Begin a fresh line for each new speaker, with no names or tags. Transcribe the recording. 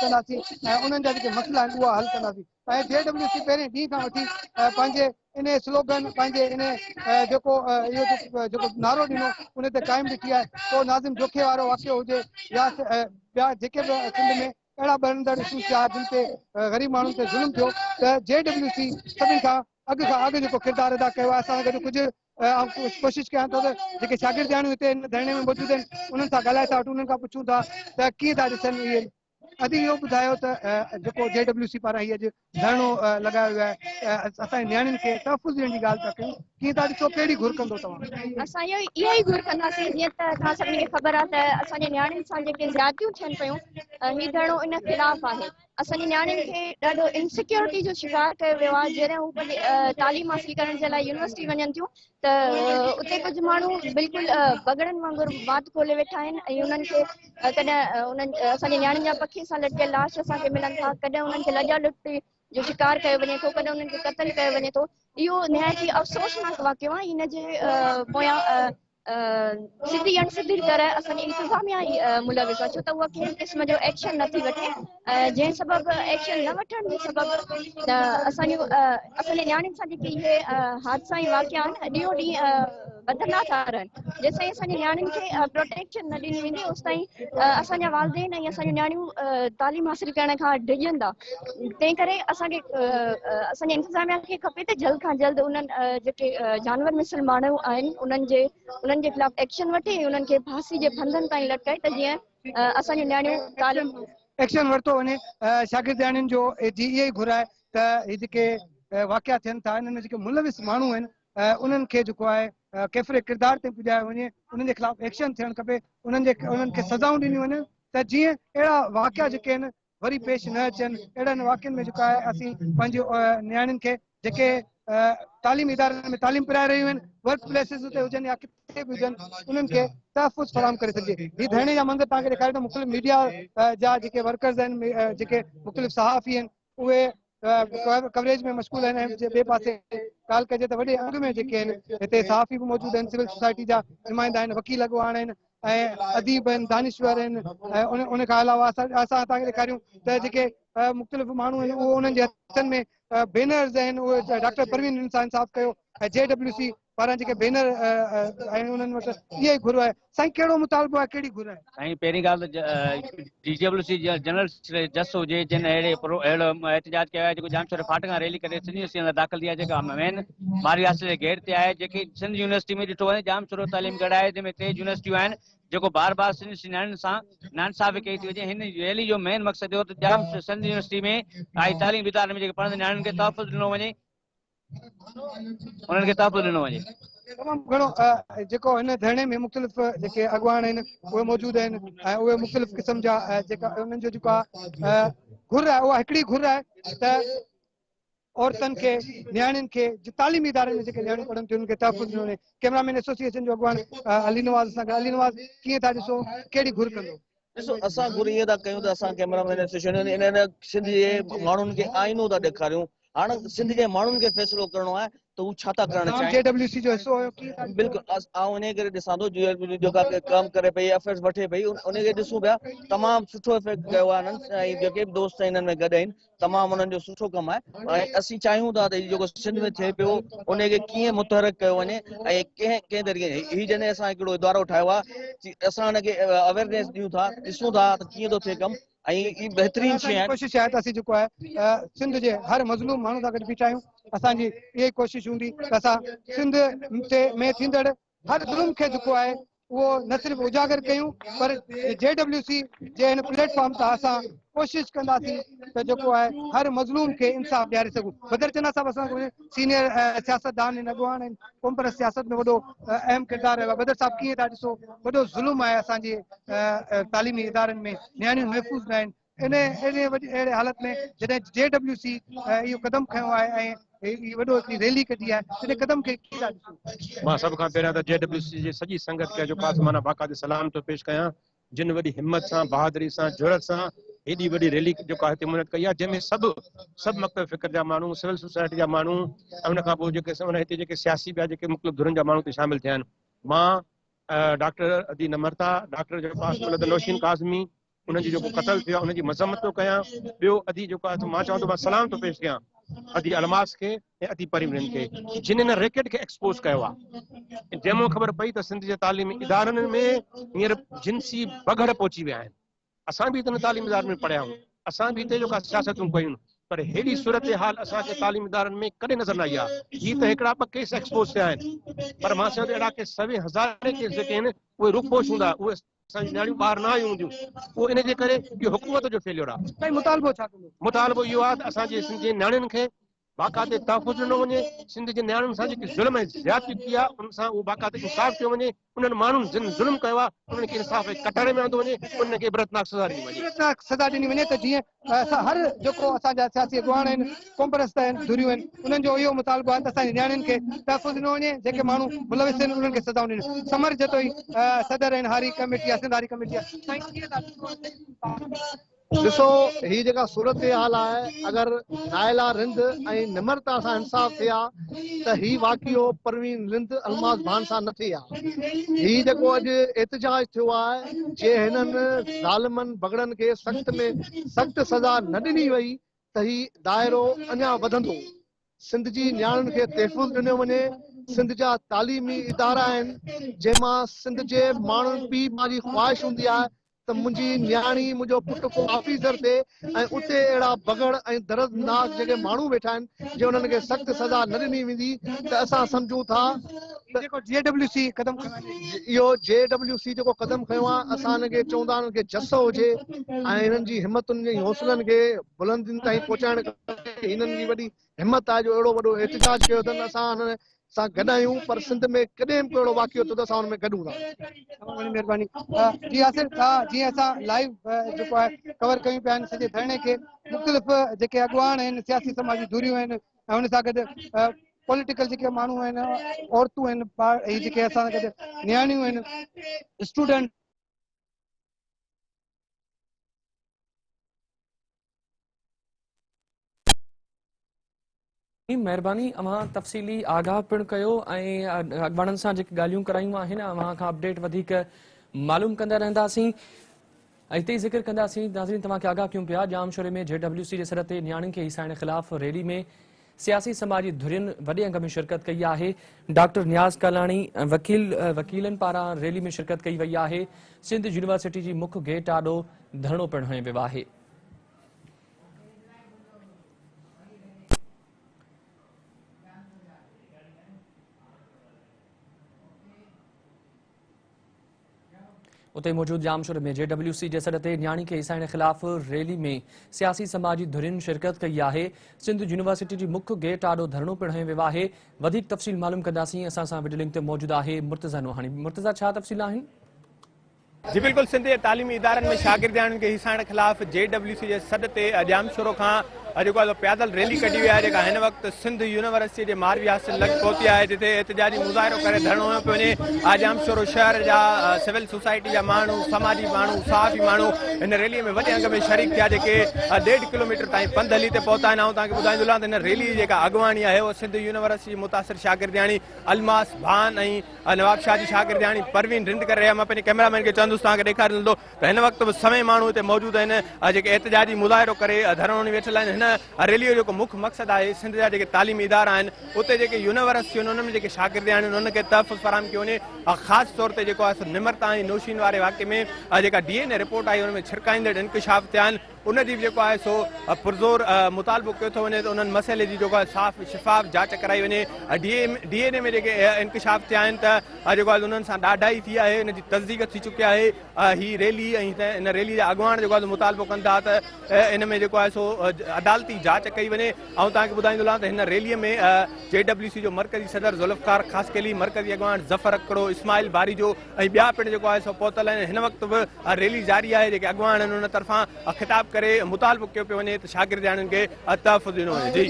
कंदासीं ऐं उन्हनि जा जेके मसइला आहिनि उहा हल कंदासीं। ऐं JWC पहिरें ॾींहं खां वठी पंहिंजे इन स्लोगन पंहिंजे इन जेको इहो जेको नारो ॾिनो उन ते क़ाइमु बीठी आहे। को नाज़िम जोखे वारो वाक़ियो हुजे या ॿिया जेके बि सिंध में अहिड़ा बणंदड़ इशूज़ थिया जिन ते ग़रीब माण्हुनि ते ज़ुल्म थियो त JWC सभिनि खां अॻु जेको किरदारु अदा कयो आहे। असां गॾु कुझु कोशिशि कयां थो त जेके शागिर्दियाणियूं हिते धरणे में मौजूदु आहिनि उन्हनि सां ॻाल्हाए था वठूं, उन्हनि खां पुछूं था त कीअं था ॾिसनि इहे। अॼु इहो ॿुधायो त जेको JWC पारां हीअ अॼु धरणो लॻायो वियो आहे असांजे नियाणियुनि खे तहफ़ुज़ ॾियण जी ॻाल्हि था कयूं, कीअं था ॾिसो, कहिड़ी घुर कंदो तव्हां?
असां इहा ई घुर कंदासीं जीअं त तव्हां सभिनी खे ख़बर आहे त असांजे नियाणियुनि सां जेके ज़्यादतियूं थियनि पियूं हीउ धरणो इन ख़िलाफ़ आहे। असांजी नियाणियुनि खे ॾाढो इनसिक्योरिटी जो शिकार कयो वियो आहे। जॾहिं हू तालीम हासिल करण जे लाइ यूनिवर्सिटी वञनि थियूं त उते कुझु माण्हू बिल्कुलु बगड़नि वांगुरु वात खोले वेठा आहिनि ऐं उन्हनि खे कॾहिं उन्हनि असांजे नियाणियुनि जा पखी सां लटिकियल लाश असांखे मिलनि था, कॾहिं उन्हनि खे लॼा लुटी जो शिकार कयो वञे थो, कॾहिं उन्हनि खे क़तल कयो वञे थो। इहो निहायत ई अफ़सोसनाक वाक़ियो आहे। हिन जे पोयां सिधी अणसिधी तरह असांजी इंतिज़ामिया ई मुलविस आहे, छो त उहा कंहिं क़िस्म जो एक्शन नथी वठे। जंहिं सबबु एक्शन न वठण जे सबबु असांजे नियाणियुनि सां जेके इहे हादसा ऐं वाक़िया आहिनि ॾींहों ॾींहुं वधंदा था रहनि। जेसिताईं असांजी नियाणियुनि खे प्रोटेक्शन न ॾिनी वेंदी ओसिताईं असांजा वालदेन ऐं असांजूं नियाणियूं तालीम हासिल करण खां डिॼंदा। तंहिं करे असांजे इंतिज़ामिया खे खपे त जल्द खां जल्द उन्हनि जेके जानवर मिसल माण्हू आहिनि उन्हनि जे ख़िलाफ़ एक्शन वठे ऐं उन्हनि खे फांसी जे फंदनि ताईं लटकाए त जीअं असांजूं नियाणियूं तालीम
एक्शन वरितो वञे। शागिर्दियाणियुनि जो जी इहा ई घुर आहे त हीअ जेके वाक़िया थियनि था हिन में जेके मुलविस माण्हू आहिनि उन्हनि खे जेको आहे केतिरे किरदार ते पुॼायो वञे, उन्हनि जे ख़िलाफ़ एक्शन थियणु खपे, उन्हनि खे सज़ाऊं ॾिनियूं वञनि त जीअं अहिड़ा वाक़िया जेके आहिनि वरी पेश न अचनि। अहिड़नि वाक़ियनि में जेको आहे असीं पंहिंजो नियाणियुनि खे जेके तालीम इदारनि में तालीम पिराए रहियूं आहिनि, वर्क प्लेसिस ते हुजनि या किथे बि हुजनि, उन्हनि खे तहफ़ुज़ फराहम करे सघिजे। हीअ धरणे जा मंज़र तव्हांखे ॾेखारियो त मुख़्तलिफ़ मीडिया जा जेके वर्कर्स आहिनि, जेके मुख़्तलिफ़ सहाफ़ी आहिनि, उहे कवरेज में मशगूल आहिनि। ऐं ॿिए पासे ॻाल्हि कजे त वॾे अंग में जेके आहिनि हिते सहाफ़ी बि मौजूदु आहिनि, सिविल सोसाइटी जा नुमाइंदा आहिनि, वकील अॻवान आहिनि ऐं अदीब आहिनि, दानिश्वर आहिनि। ऐं उन खां अलावा असां तव्हांखे ॾेखारियूं त जेके मुख़्तलिफ़ माण्हू आहिनि उहे उन्हनि जे हथनि में बैनर्स आहिनि, उहे डॉक्टर परवीन सां इंसाफ़ कयो ऐं JWC पारां जेके बैनर आहिनि उन्हनि वटि इहा ई घुर आहे। साईं कहिड़ो मुतालबो आहे, कहिड़ी घुर आहे?
साईं पहिरीं ॻाल्हि त JWC जनरल जस हुजे जिन अहिड़ो एहतजाज कयो आहे जेको जामशोर फाटक खां रैली करे सिंध यूनिवर्सिटी में दाख़िल थी आहे, जेका मेन मारी आसिर जे गेट ते आहे, जेकी सिंध यूनिवर्सिटी में ॾिठो वञे जामशोर तालीम गढ़ आहे, जंहिंमें 3 यूनिवर्सिटियूं आहिनि, जेको बार बार सिंध नियाणियुनि सां नाइंसाफ़ी कई थी वञे। हिन रैली जो मेन मक़सदु इहो त जाम सिंध यूनिवर्सिटी में आई तालीम इदारे में जेके पढ़ंदड़ नियाणियुनि खे तहफ़ुज़ ॾिनो वञे, उन्हनि खे तहफ़ुज़ ॾिनो वञे।
तमामु घणो जेको हिन धरणे में मुख़्तलिफ़ जेके अॻवान आहिनि उहे मौजूदु आहिनि ऐं उहे मुख़्तलिफ़ क़िस्म जा जेका उन्हनि जो जेको आहे घुर आहे उहा हिकिड़ी घुर आहे त औरतुनि खे नियाणियुनि खे तालीमी इदारनि में जेके नियाणियूं पढ़नि थियूं उन्हनि खे तहफ़ुज़ ॾिनो वञे। कैमरामैन एसोसिएशन जो अॻवान अली नवाज़ सां गॾु। अली नवाज़, कीअं था ॾिसो, कहिड़ी घुर कंदो?
ॾिसो, असां घुर इहे था कयूं त असां कैमरामैन एसोसिएशन इन सिंध जे माण्हुनि खे आईनो था ॾेखारियूं। हाणे सिंध जे माण्हुनि खे फ़ैसिलो करणो आहे त हू छा था करणु चाहिनि।
JWC जो हिसो हुयो,
बिल्कुलु इन करे ॾिसां थो जेका कमु करे पई, एफर्ट्स वठे पई, उनखे ॾिसूं पिया। तमामु सुठो इफेक्ट कयो आहे हिननि ऐं जेके बि दोस्त हिननि में गॾु आहिनि, तमामु उन्हनि जो सुठो कमु आहे। ऐं असीं चाहियूं था त जेको सिंध में थिए पियो उनखे कीअं मुतहरक कयो वञे ऐं कंहिं तरीक़े हीअ जॾहिं असां हिकिड़ो इदारो ठाहियो आहे असां हुनखे अवेयरनेस ॾियूं था, ॾिसूं था त कीअं थो थिए कमु ऐं ही बहितरीन शइ आहे।
कोशिशि आहे त असीं जेको आहे सिंध जे हर मज़लूम माण्हू सां गॾु बीठा आहियूं। असांजी इहा ई कोशिशि हूंदी त असां सिंध में थींदड़ हर ज़ुल्म खे जेको आहे उहो न सिर्फ़ु उजागर कयूं पर JWC जे हिन प्लेटफॉर्म तां असां कोशिशि कंदासीं त जेको आहे हर मज़लूम खे इंसाफ़ ॾियारे सघूं। बदर चन्ना साहिब असां सीनियर सियासतदान आहिनि, अॻवान आहिनि, कोमपर सियासत में वॾो अहम किरदारु रहियो आहे। बदर साहिब, कीअं था ॾिसो, वॾो ज़ुल्म आहे असांजे तालीमी इदारनि में, नियाणियूं महफ़ूज़ न आहिनि। अहिड़े हालत में जॾहिं JWC इहो क़दम खयों आहे ऐं वॾो हिकिड़ी रैली कढी आहे, तॾहिं क़दम खे कीअं था ॾिसो?
मां सभ खां पहिरियां त JWC जी सॼी संगत खे जो ख़ासि माना बाक़ाइदे सलाम थो पेश कयां, जिन वॾी हिम्मत सां, बहादुरी सां, जुरत सां हेॾी वॾी रैली जेका हिते मुनत कई आहे, जंहिंमें सभु मक्तब फ़िक्र जा माण्हू, सिविल सोसाइटी जा माण्हू ऐं उनखां पोइ जेके हिते जेके सियासी ॿिया जेके मुख़्तलिफ़ धुरनि जा माण्हू हिते शामिल थिया आहिनि। मां डॉक्टर अदी नमरता, डॉक्टर नौशीन काज़मी, उनजी जेको क़त्ल थियो आहे उनजी मज़म्मत थो कयां। ॿियो अदी जेको आहे मां चवां थो मां सलाम थो पेश कयां अदी अलमास खे ऐं अदी परवीन खे, जिन रैकेट खे एक्सपोज कयो आहे। जंहिंमां ख़बर पई त सिंध जे तालीमी इदारनि में हींअर जिनसी बगड़ पहुची विया आहिनि। असां बि हिन तालीमी इदारनि में पढ़िया आहियूं, असां बि हिते जेका सियासतूं कयूं, पर हेॾी सूरत हाल असांजे तालीमी इदारनि में कॾहिं नज़र न आई आहे। ही त हिकिड़ा ॿ केस एक्सपोज थिया आहिनि, पर मां चवां थो अहिड़ा केस 100,000 केस जेके आहिनि उहे रुपोश हूंदा, उहे असांजी नियाणियूं ॿाहिरि न आयूं हूंदियूं। उहो इन जे करे इहो हुकूमत जो फेलियर आहे।
मुतालबो छा कंदो?
मुतालबो इहो आहे त असांजे सिंध जे नियाणियुनि खे बाक़ाइदे तहफ़ुज़ ॾिनो वञे। सिंध जे नियाणियुनि सां जेकी ज़ुल्म ऐं ज़्यादती थी आहे उन सां उहो बाक़ाइदे इंसाफ़ कयो वञे। उन्हनि माण्हुनि जिन ज़ुल्म कयो आहे उन्हनि खे इंसाफ़ जे कटहरे में आंदो वञे, उन्हनि खे इबरतनाक सज़ा ॾिनी वञे।
इबरतनाक सज़ा ॾिनी वञे त जीअं असां हर जेको असांजा सियासी अॻुवान आहिनि, क़ौमपरस्त आहिनि, धुरियूं आहिनि, उन्हनि जो इहो मुतालबो आहे त असांजे नियाणियुनि खे तहफ़ुज़ ॾिनो वञे। जेके माण्हू मुलविस आहिनि उन्हनि खे सज़ाऊं ॾियनि। समर जतोई सदर आहिनि हारी कमेटी आहे, सिंध हारी कमेटी आहे।
ॾिसो ही जेका सूरत हाल आहे, अगरि नायला रिंद ऐं निमरता सां इंसाफ़ थिए हा त ही वाक़ियो परवीन रिंद अलमास भान सां न थिए हा। ही जेको अॼु एहतजाज थियो आहे, जे हिननि ज़ालिमनि बगड़नि खे सख़्त में सख़्त सज़ा न ॾिनी वई त ही दाइरो अञा वधंदो। सिंध जी नियाणियुनि खे तहफ़ुज़ ॾिनो वञे। सिंध जा तालीमी इदारा आहिनि जंहिंमां सिंध जे माण्हुनि पीउ मां जी ख़्वाहिश हूंदी आहे त मुंहिंजी नियाणी मुंहिंजो पुटु को ऑफिसर थिए ऐं उते अहिड़ा बगड़ ऐं दर्दनाक जेके माण्हू वेठा आहिनि जे उन्हनि खे सख़्त सज़ा न ॾिनी वेंदी त असां सम्झूं था
जेको JWC क़दम
इहो JWC जेको क़दम खयो आहे, असां हिनखे चवंदा हिननि खे जसो हुजे ऐं हिननि जी हिमतुनि जे हौसलनि खे बुलंदियुनि ताईं पहुचाइण हिननि जी वॾी हिमत आहे जो अहिड़ो वॾो एहतजाज कयो अथनि। असां हिन सां गॾु आहियूं, पर सिंध में कॾहिं बि अहिड़ो वाक़ियो थियो त असां हुन में गॾूं था।
महिरबानी। जी आसिर, जीअं असां लाइव जेको आहे कवर कयूं पिया आहिनि सॼे धरणे खे, मुख़्तलिफ़ जेके अॻुवान आहिनि, सियासी समाजी धुरियूं आहिनि ऐं हुन सां गॾु पॉलिटिकल जेके माण्हू आहिनि, औरतूं आहिनि, जेके असां सां गॾु नियाणियूं आहिनि, स्टूडेंट
महिरबानी। अव्हां तफ़सीली आगाह पिणु कयो ऐं अॻवाननि सां जेके ॻाल्हियूं करायूं आहिनि अव्हां खां अपडेट वधीक मालूम कंदा रहंदासीं। हिते ई ज़िक्र कंदासीं। नाज़रीन, तव्हांखे आगाह कयूं पिया जामशोरे में JWC जे सर ते नियाणियुनि खे हिसाइण ख़िलाफ़ रैली में सियासी समाजी धुरियुनि वॾे अंग में शिरकत कई आहे। डॉक्टर नियाज़ कालाणी वकीलनि पारां रैली में शिरकत कई वई आहे। सिंध यूनिवर्सिटी जी मुख्य गेट आॾो धरणो पिणु हयो वियो आहे। उते मौजूद जामशोर में JWC जे सर ते नियाणी खे हिसाइण ख़िलाफ़ रैली में सियासी समाजी धुरियुनि शिरकत कई आहे। सिंध यूनिवर्सिटी जी मुख्य गेट आॾो धरणो पिणु हयो वियो आहे। वधीक तफ़सील मालूम कंदासीं। असां सां वीडियो लिंक ते मौजूदु आहे मुर्तज़ा नोहानी। मुर्तज़ा, छा तफ़सील आहिनि?
जी बिल्कुल, सिंध जे तालीमी इदारनि में शागिर्दियाणियुनि खे हिसाइण ख़िलाफ़ JWC जे सॾ ते जामशोरो खां जेको आहे पैदल रैली कढी वई आहे, जेका हिन वक़्तु सिंध यूनिवर्सिटी जे मारवी हासिल लॻ पहुती आहे, जिते एहतजाजी मुज़ाहिरो करे धरणो हयो पियो वञे। जामशोरो शहर जा सिविल सोसाइटी जा माण्हू, समाजी माण्हू, सहाफ़ी माण्हू हिन रैलीअ में वॾे अंग में शरीक थिया, जेके 1.5 किलोमीटर ताईं पंधु हली ते पहुता आहिनि। ऐं तव्हांखे ॿुधाईंदोमांव त हिन रैली जी जेका अॻुवाणी आहे उहा सिंध यूनिवर्सिटी मुतासिर शागिर्दियाणी अलमास भान ऐं नवाब शाह जी शागिर्दियाणी परवीन रिंद करे रहिया। मां पंहिंजे कैमरामैन खे चवंदुसि तव्हांखे ॾेखारींदो त हिन वक़्तु बि समय माण्हू हिते मौजूदु आहिनि, जेके एहतजाजी मुज़ाहिरो करे धरणो में वेठल आहिनि। हिन रैलीअ जो मुख्य मक़सदु आहे सिंध जा जेके तालीमी इदारा आहिनि, उते जेके यूनिवर्सिटियूं आहिनि, उनमें जेके शागिर्दियाणी आहिनि उनखे तहफ़ुज़ फराहम कयो वञे। ख़ासि तौर ते जेको आहे निमरता ऐं नौशीन वारे वाक़े में जेका DNA रिपोर्ट आई, हुनमें छिरकाईंदड़ इंकशाफ थिया आहिनि। उनजी बि जेको आहे सो पुरज़ोर मुतालबो कयो थो वञे त उन्हनि मसइले जी जेको आहे साफ़ शिफ़ाफ़ जांच कराई वञे। DNA में जेके इंकशाफ थिया आहिनि त जेको आहे उन्हनि सां ॾाढाई थी आहे, हिन जी तस्दीक थी चुकी आहे। ही रैली ऐं हिन रैली जा अॻुवान जेको आहे मुतालबो कनि था त इन में जेको आहे सो अदालती जांच कई वञे। ऐं तव्हांखे ॿुधाईंदोमांव त हिन रैलीअ में JWC जो मरकज़ी सदर ज़ुल्फ़कार ख़ासकेली, मरकज़ी अॻुवान ज़फ़र अकड़ो, इस्माइल बारीजो ऐं ॿिया पिणु जेको आहे सो पहुतल आहिनि। हिन वक़्तु बि रैली जारी आहे। जेके अॻुवान आहिनि उन तरफ़ां ख़िताब करे मुतालबो कयो पियो वञे त शागिर्दियाणियुनि खे तहफ़ुज़ ॾिनो वञे। जी।